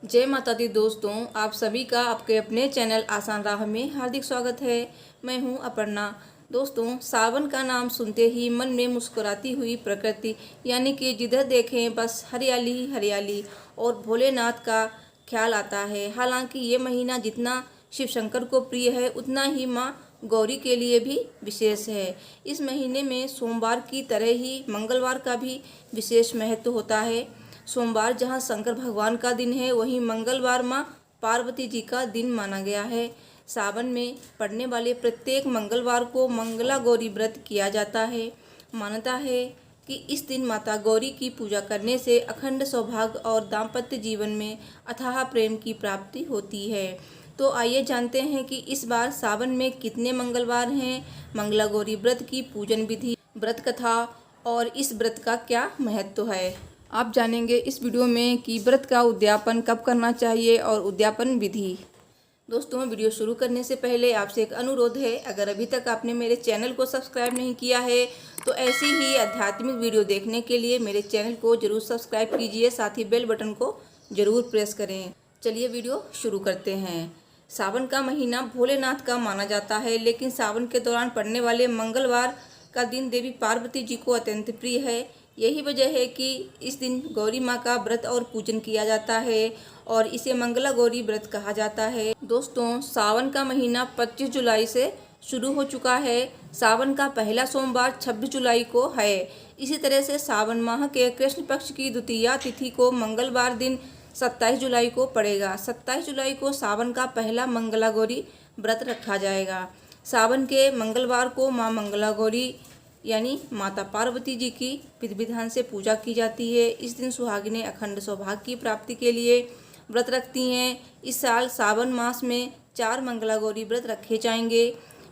जय माता दी दोस्तों, आप सभी का आपके अपने चैनल आसान राह में हार्दिक स्वागत है। मैं हूं अपर्णा। दोस्तों, सावन का नाम सुनते ही मन में मुस्कुराती हुई प्रकृति यानी कि जिधर देखें बस हरियाली ही हरियाली और भोलेनाथ का ख्याल आता है। हालांकि ये महीना जितना शिव शंकर को प्रिय है उतना ही माँ गौरी के लिए भी विशेष है। इस महीने में सोमवार की तरह ही मंगलवार का भी विशेष महत्व होता है। सोमवार जहां शंकर भगवान का दिन है, वहीं मंगलवार मां पार्वती जी का दिन माना गया है। सावन में पड़ने वाले प्रत्येक मंगलवार को मंगला गौरी व्रत किया जाता है। मान्यता है कि इस दिन माता गौरी की पूजा करने से अखंड सौभाग्य और दाम्पत्य जीवन में अथाह प्रेम की प्राप्ति होती है। तो आइए जानते हैं कि इस बार सावन में कितने मंगलवार हैं, मंगला गौरी व्रत की पूजन विधि, व्रत कथा और इस व्रत का क्या महत्व है। आप जानेंगे इस वीडियो में कि व्रत का उद्यापन कब करना चाहिए और उद्यापन विधि। दोस्तों, वीडियो शुरू करने से पहले आपसे एक अनुरोध है, अगर अभी तक आपने मेरे चैनल को सब्सक्राइब नहीं किया है तो ऐसी ही आध्यात्मिक वीडियो देखने के लिए मेरे चैनल को जरूर सब्सक्राइब कीजिए, साथ ही बेल बटन को जरूर प्रेस करें। चलिए वीडियो शुरू करते हैं। सावन का महीना भोलेनाथ का माना जाता है, लेकिन सावन के दौरान पड़ने वाले मंगलवार का दिन देवी पार्वती जी को अत्यंत प्रिय है। यही वजह है कि इस दिन गौरी माँ का व्रत और पूजन किया जाता है और इसे मंगला गौरी व्रत कहा जाता है। दोस्तों, सावन का महीना 25 जुलाई से शुरू हो चुका है। सावन का पहला सोमवार 26 जुलाई को है। इसी तरह से सावन माह के कृष्ण पक्ष की द्वितीया तिथि को मंगलवार दिन 27 जुलाई को पड़ेगा। 27 जुलाई को सावन का पहला मंगला गौरी व्रत रखा जाएगा। सावन के मंगलवार को माँ मंगला गौरी यानी माता पार्वती जी की विधि विधान से पूजा की जाती है। इस दिन सुहागिनें अखंड सौभाग्य की प्राप्ति के लिए व्रत रखती हैं। इस साल सावन मास में 4 मंगला गौरी व्रत रखे जाएंगे।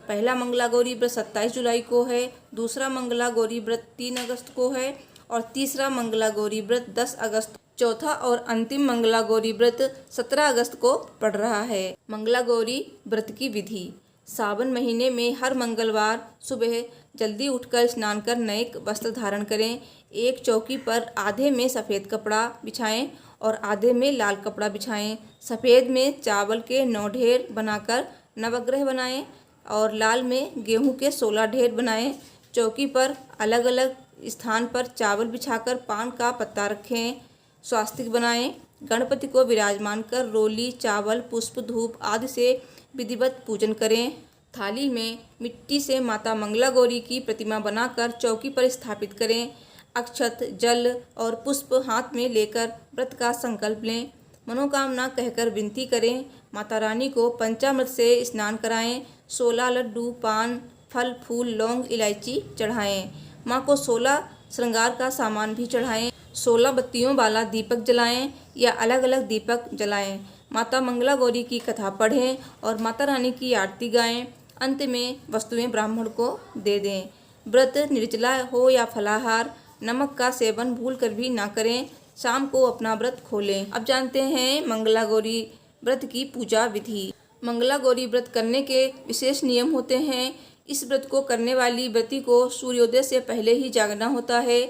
पहला मंगला गौरी व्रत 27 जुलाई को है, दूसरा मंगला गौरी व्रत 3 अगस्त को है और तीसरा मंगला गौरी व्रत 10 अगस्त। चौथा और अंतिम मंगला गौरी व्रत 17 अगस्त को पड़ रहा है। मंगला गौरी व्रत की विधि। सावन महीने में हर मंगलवार सुबह जल्दी उठकर स्नान कर नए वस्त्र धारण करें। एक चौकी पर आधे में सफ़ेद कपड़ा बिछाएं और आधे में लाल कपड़ा बिछाएं। सफ़ेद में चावल के 9 ढेर बनाकर नवग्रह बनाएं और लाल में गेहूं के 16 ढेर बनाएं। चौकी पर अलग अलग स्थान पर चावल बिछाकर पान का पत्ता रखें। स्वास्तिक बनाएं। गणपति को विराजमान कर रोली, चावल, पुष्प, धूप आदि से विधिवत पूजन करें। थाली में मिट्टी से माता मंगला गौरी की प्रतिमा बनाकर चौकी पर स्थापित करें। अक्षत, जल और पुष्प हाथ में लेकर व्रत का संकल्प लें। मनोकामना कहकर विनती करें। माता रानी को पंचामृत से स्नान कराएं। 16 लड्डू, पान, फल, फूल, लौंग, इलायची चढ़ाएं। माँ को 16 श्रृंगार का सामान भी चढ़ाएं। 16 बत्तियों वाला दीपक जलाएं या अलग अलग दीपक जलाएं। माता मंगला गौरी की कथा पढ़ें और माता रानी की आरती गाएं। अंत में वस्तुएं ब्राह्मण को दे दें। व्रत निर्जला हो या फलाहार, नमक का सेवन भूल कर भी ना करें। शाम को अपना व्रत खोलें। अब जानते हैं मंगला गौरी व्रत की पूजा विधि। मंगला गौरी व्रत करने के विशेष नियम होते हैं। इस व्रत को करने वाली व्रती को सूर्योदय से पहले ही जागना होता है।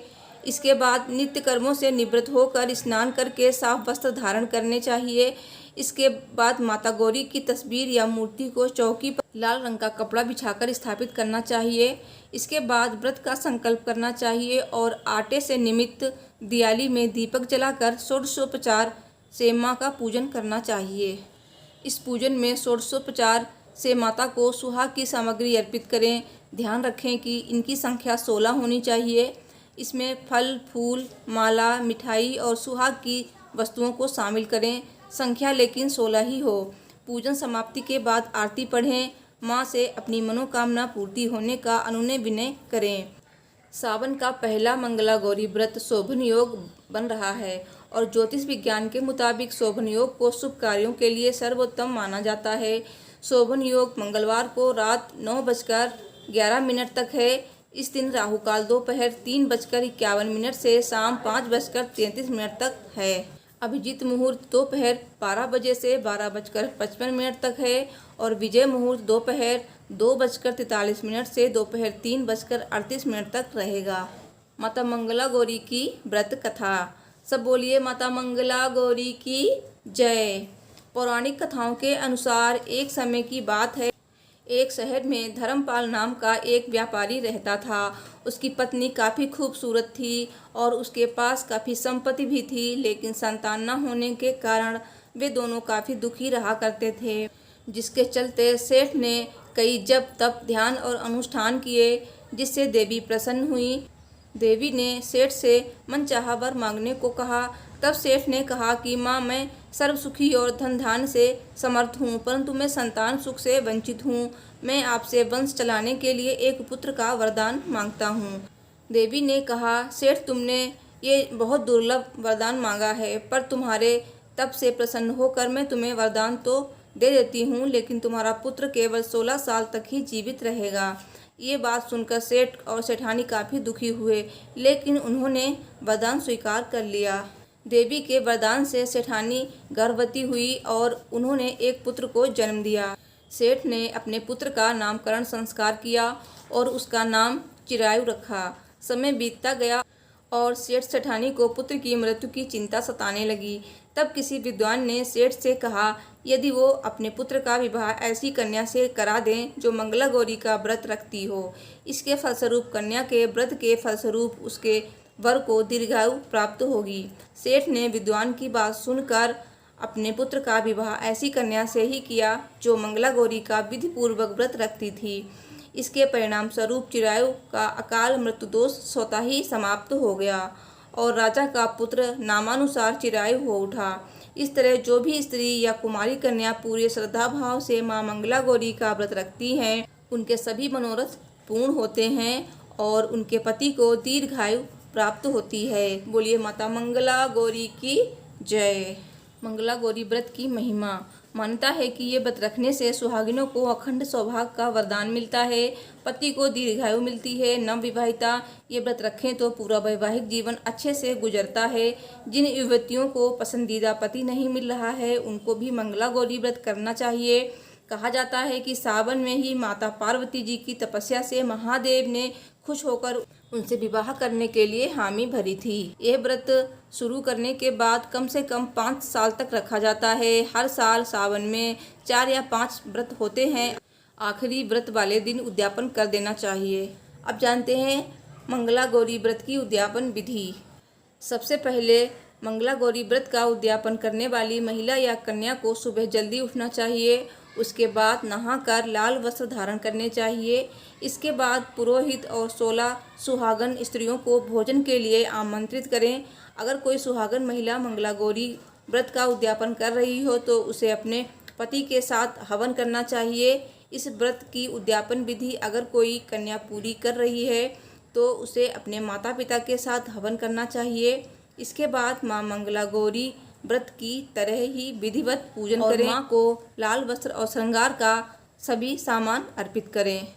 इसके बाद नित्य कर्मों से निवृत्त होकर स्नान करके साफ वस्त्र धारण करने चाहिए। इसके बाद माता गौरी की तस्वीर या मूर्ति को चौकी पर लाल रंग का कपड़ा बिछाकर स्थापित करना चाहिए। इसके बाद व्रत का संकल्प करना चाहिए और आटे से निर्मित दियाली में दीपक जलाकर षोडशोपचार से माँ का पूजन करना चाहिए। इस पूजन में षोडशोपचार से माता को सुहाग की सामग्री अर्पित करें। ध्यान रखें कि इनकी संख्या 16 होनी चाहिए। इसमें फल, फूल, माला, मिठाई और सुहाग की वस्तुओं को शामिल करें। संख्या लेकिन 16 ही हो। पूजन समाप्ति के बाद आरती पढ़ें। माँ से अपनी मनोकामना पूर्ति होने का अनुनय विनय करें। सावन का पहला मंगला गौरी व्रत शोभन योग बन रहा है और ज्योतिष विज्ञान के मुताबिक शोभन योग को शुभ कार्यों के लिए सर्वोत्तम माना जाता है। शोभन योग मंगलवार को रात 9:11 तक है। इस दिन राहु काल दोपहर 3:51 से शाम 5:33 तक है। अभिजीत मुहूर्त दोपहर 12 बजे से 12:55 तक है और विजय मुहूर्त दोपहर 2:43 से दोपहर 3:38 तक रहेगा। माता मंगला गौरी की व्रत कथा। सब बोलिए माता मंगला गौरी की जय। पौराणिक कथाओं के अनुसार एक समय की बात है, एक शहर में धर्मपाल नाम का एक व्यापारी रहता था। उसकी पत्नी काफ़ी खूबसूरत थी और उसके पास काफ़ी संपत्ति भी थी, लेकिन संतान न होने के कारण वे दोनों काफ़ी दुखी रहा करते थे, जिसके चलते सेठ ने कई जप तप ध्यान और अनुष्ठान किए, जिससे देवी प्रसन्न हुई। देवी ने सेठ से मनचाहा वर मांगने को कहा। तब सेठ ने कहा कि माँ, मैं सर्वसुखी और धन धान्य से समर्थ हूँ, परंतु मैं संतान सुख से वंचित हूँ। मैं आपसे वंश चलाने के लिए एक पुत्र का वरदान मांगता हूँ। देवी ने कहा, सेठ, तुमने ये बहुत दुर्लभ वरदान मांगा है, पर तुम्हारे तप से प्रसन्न होकर मैं तुम्हें वरदान तो दे देती हूँ, लेकिन तुम्हारा पुत्र केवल 16 साल तक ही जीवित रहेगा। ये बात सुनकर सेठ और सेठानी काफ़ी दुखी हुए, लेकिन उन्होंने वरदान स्वीकार कर लिया। देवी के वरदान से सेठानी गर्भवती हुई और उन्होंने एक पुत्र को जन्म दिया। सेठ ने अपने पुत्र का नामकरण संस्कार किया और उसका नाम चिरायु रखा। समय बीतता गया और सेठ सेठानी को पुत्र की मृत्यु की चिंता सताने लगी। तब किसी विद्वान ने सेठ से कहा, यदि वो अपने पुत्र का विवाह ऐसी कन्या से करा दें जो मंगला गौरी का व्रत रखती हो, इसके फलस्वरूप कन्या के व्रत के फलस्वरूप उसके वर को दीर्घायु प्राप्त होगी। सेठ ने विद्वान की बात सुनकर अपने पुत्र का विवाह ऐसी कन्या से ही किया जो मंगला गौरी का विधिपूर्वक व्रत रखती थी। इसके परिणाम स्वरूप चिरायु का अकाल मृत्यु दोष स्वतः ही समाप्त हो गया और राजा का पुत्र नामानुसार चिरायु हो उठा। इस तरह जो भी स्त्री या कुमारी कन्या पूरे श्रद्धा भाव से मां मंगला गौरी का व्रत रखती हैं, उनके सभी मनोरथ पूर्ण होते हैं और उनके पति को दीर्घायु प्राप्त होती है। बोलिए माता मंगला गौरी की जय। मंगला गौरी व्रत की महिमा। मान्यता है कि ये व्रत रखने से सुहागिनों को अखंड सौभाग्य का वरदान मिलता है, पति को दीर्घायु मिलती है। नव विवाहिता ये व्रत रखें तो पूरा वैवाहिक जीवन अच्छे से गुजरता है। जिन युवतियों को पसंदीदा पति नहीं मिल रहा है, उनको भी मंगला गौरी व्रत करना चाहिए। कहा जाता है कि सावन में ही माता पार्वती जी की तपस्या से महादेव ने खुश होकर उनसे विवाह करने के लिए हामी भरी थी। यह व्रत शुरू करने के बाद कम से कम 5 साल तक रखा जाता है। हर साल सावन में 4 या 5 व्रत होते हैं। आखिरी व्रत वाले दिन उद्यापन कर देना चाहिए। अब जानते हैं मंगला गौरी व्रत की उद्यापन विधि। सबसे पहले मंगला गौरी व्रत का उद्यापन करने वाली महिला या कन्या को सुबह जल्दी उठना चाहिए। उसके बाद नहाकर लाल वस्त्र धारण करने चाहिए। इसके बाद पुरोहित और 16 सुहागन स्त्रियों को भोजन के लिए आमंत्रित करें। अगर कोई सुहागन महिला मंगला गौरी व्रत का उद्यापन कर रही हो तो उसे अपने पति के साथ हवन करना चाहिए। इस व्रत की उद्यापन विधि अगर कोई कन्या पूरी कर रही है तो उसे अपने माता पिता के साथ हवन करना चाहिए। इसके बाद माँ मंगला गौरी व्रत की तरह ही विधिवत पूजन करें। माँ को लाल वस्त्र और श्रृंगार का सभी सामान अर्पित करें।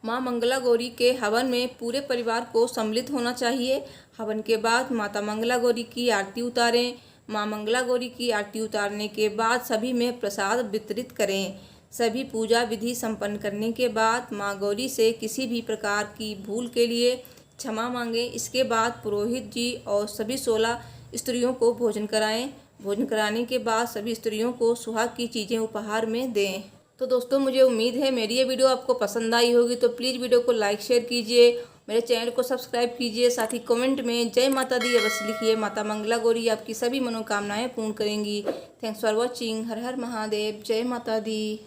माँ मंगला गौरी के हवन में पूरे परिवार को सम्मिलित होना चाहिए। हवन के बाद माता मंगला गौरी की आरती उतारें। माँ मंगला गौरी की आरती उतारने के बाद सभी में प्रसाद वितरित करें। सभी पूजा विधि संपन्न करने के बाद माँ गौरी से किसी भी प्रकार की भूल के लिए क्षमा मांगें। इसके बाद पुरोहित जी और सभी 16 स्त्रियों को भोजन कराएं। भोजन कराने के बाद सभी स्त्रियों को सुहाग की चीज़ें उपहार में दें। तो दोस्तों, मुझे उम्मीद है मेरी ये वीडियो आपको पसंद आई होगी, तो प्लीज़ वीडियो को लाइक शेयर कीजिए, मेरे चैनल को सब्सक्राइब कीजिए। साथ ही कमेंट में जय माता दी अवश्य लिखिए। माता मंगला गौरी आपकी सभी मनोकामनाएं पूर्ण करेंगी। Thanks for watching. हर हर महादेव। जय माता दी।